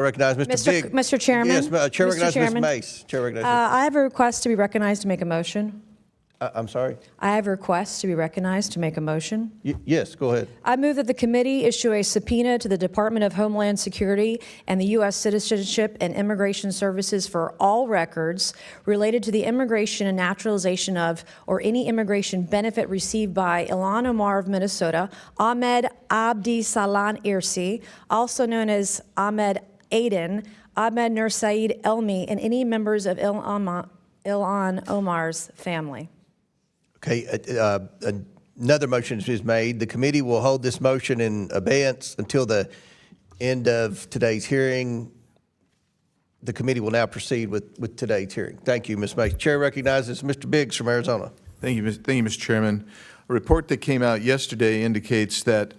I recognize Mr. Big. Mr. Chairman. Yes, Chair Mr. recognizes Chairman. Ms. Mace. Chair recognizes I have a request to be recognized to make a motion. I'm sorry? I have a request to be recognized to make a motion. Yes, go ahead. I move that the committee issue a subpoena to the Department of Homeland Security and the U.S. Citizenship and Immigration Services for all records related to the immigration and naturalization of or any immigration benefit received by Ilan Omar of Minnesota, Ahmed Abdi Salan Irsi, also known as Ahmed Aden, Ahmed Nur Saeed Elmi, and any members of Ilan Omar's family. Okay, another motion is made. The committee will hold this motion in abeyance until the end of today's hearing. The committee will now proceed with today's hearing. Thank you, Ms. Mace. Chair recognizes Mr. Biggs from Arizona. Thank you, Mr. Chairman. A report that came out yesterday indicates that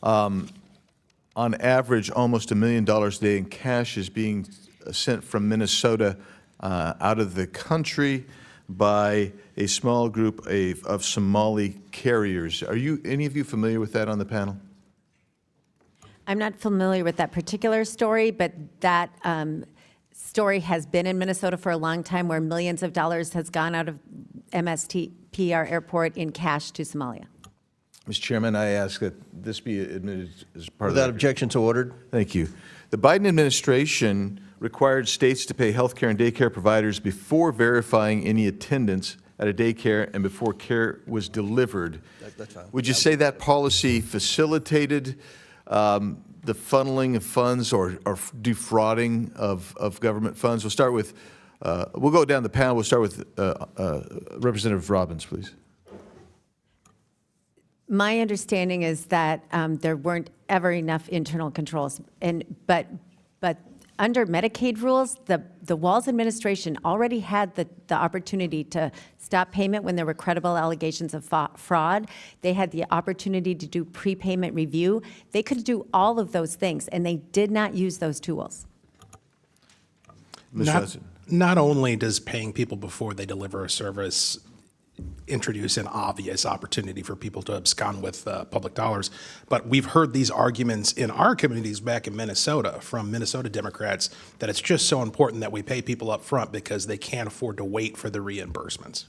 on average, almost $1 million a day in cash is being sent from Minnesota out of the country by a small group of Somali carriers. Are any of you familiar with that on the panel? I'm not familiar with that particular story, but that story has been in Minnesota for a long time, where millions of dollars has gone out of MSTP, our airport, in cash to Somalia. Mr. Chairman, I ask that this be admitted as part Without of the objection, so ordered. Thank you. The Biden administration required states to pay health care and daycare providers before verifying any attendance at a daycare and before care was delivered. That's fine. Would you say that policy facilitated the funneling of funds or defrauding of government funds? We'll start with, we'll go down the panel. We'll start with Representative Robbins, please. My understanding is that there weren't ever enough internal controls, but under Medicaid rules, the Walz administration already had the opportunity to stop payment when there were credible allegations of fraud. They had the opportunity to do prepayment review. They could do all of those things, and they did not use those tools. Ms. Hudson. Not only does paying people before they deliver a service introduce an obvious opportunity for people to abscond with public dollars, but we've heard these arguments in our communities back in Minnesota from Minnesota Democrats that it's just so important that we pay people up front because they can't afford to wait for the reimbursements.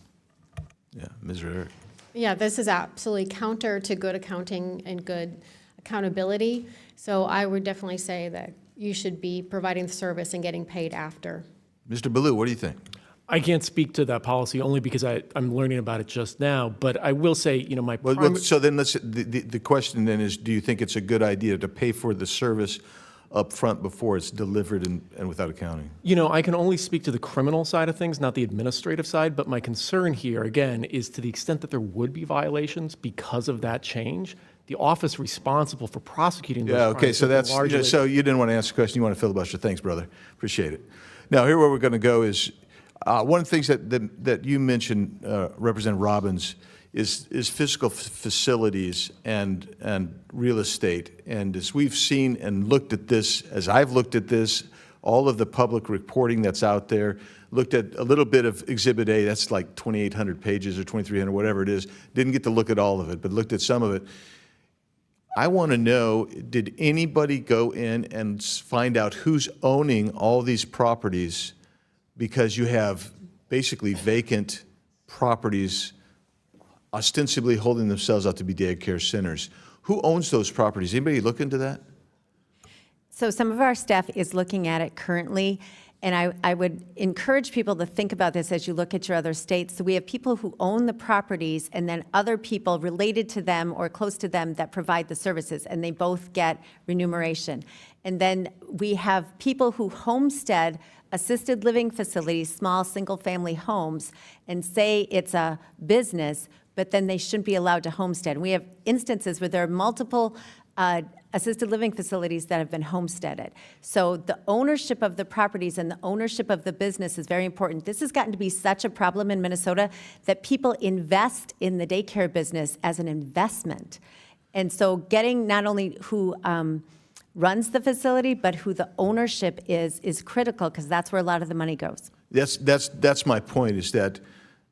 Yeah, Ms. Rarick. Yeah, this is absolutely counter to good accounting and good accountability. So I would definitely say that you should be providing the service and getting paid after. Mr. Ballou, what do you think? I can't speak to that policy only because I'm learning about it just now. But I will say, you know, So then the question then is, do you think it's a good idea to pay for the service up front before it's delivered and without accounting? You know, I can only speak to the criminal side of things, not the administrative side. But my concern here, again, is to the extent that there would be violations because of that change, the office responsible for prosecuting those crimes. Okay, so that's, largely, so you didn't want to answer the question, you want to filibuster. Thanks, brother. Appreciate it. Now, here where we're going to go is, one of the things that you mentioned, Representative Robbins, is physical facilities and real estate. And as we've seen and looked at this, as I've looked at this, all of the public reporting that's out there, looked at a little bit of Exhibit A, that's like 2,800 pages or 2,300, whatever it is. Didn't get to look at all of it, but looked at some of it. I want to know, did anybody go in and find out who's owning all these properties? Because you have basically vacant properties ostensibly holding themselves out to be daycare centers. Who owns those properties? Anybody look into that? So some of our staff is looking at it currently, and I would encourage people to think about this as you look at your other states. So we have people who own the properties and then other people related to them or close to them that provide the services, and they both get remuneration. And then we have people who homestead assisted living facilities, small single-family homes, and say it's a business, but then they shouldn't be allowed to homestead. We have instances where there are multiple assisted living facilities that have been homesteaded. So the ownership of the properties and the ownership of the business is very important. This has gotten to be such a problem in Minnesota that people invest in the daycare business as an investment. And so getting not only who runs the facility, but who the ownership is critical, because that's where a lot of the money goes. That's my point, is that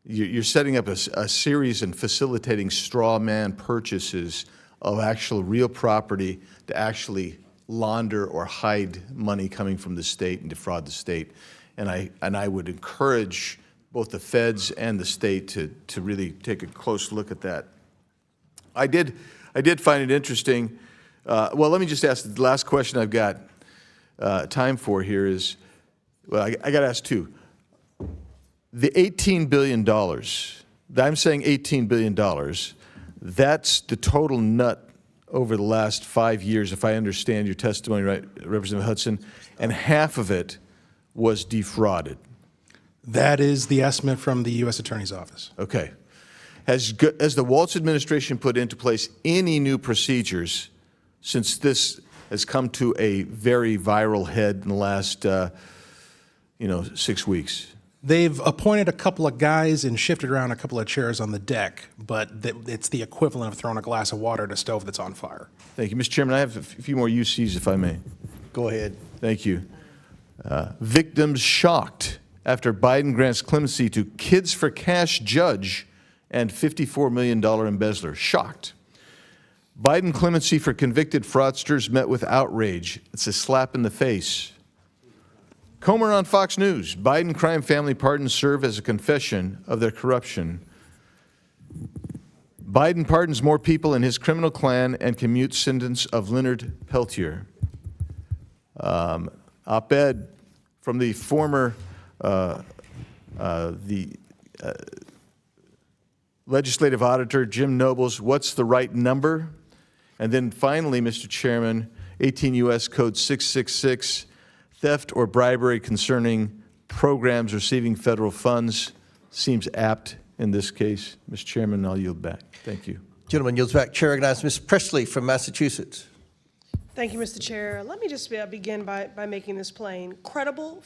you're setting up a series and facilitating straw man purchases of actual real property to actually launder or hide money coming from the state and defraud the state. And I would encourage both the feds and the state to really take a close look at that. I did find it interesting. Well, let me just ask the last question I've got time for here is, well, I got to ask two. The $18 billion, I'm saying $18 billion, that's the total nut over the last 5 years, if I understand your testimony right, Representative Hudson, and half of it was defrauded. That is the estimate from the U.S. Attorney's Office. Okay. Has the Walz administration put into place any new procedures since this has come to a very viral head in the last, 6 weeks? They've appointed a couple of guys and shifted around a couple of chairs on the deck, but it's the equivalent of throwing a glass of water at a stove that's on fire. Thank you. Mr. Chairman, I have a few more UCs, if I may. Go ahead. Thank you. Victims shocked after Biden grants clemency to Kids for Cash judge and $54 million embezzler. Shocked. Biden clemency for convicted fraudsters met with outrage. It's a slap in the face. Comer on Fox News. Biden crime family pardons serve as a confession of their corruption. Biden pardons more people in his criminal clan and commutes sentence of Leonard Peltier. Op-ed from the former legislative auditor, Jim Nobles, what's the right number? And then finally, Mr. Chairman, 18 U.S. Code 666, theft or bribery concerning programs receiving federal funds seems apt in this case. Mr. Chairman, I'll yield back. Thank you. Gentleman yields back. Chair recognizes Ms. Presley from Massachusetts. Thank you, Mr. Chair. Let me just begin by making this plain. Credible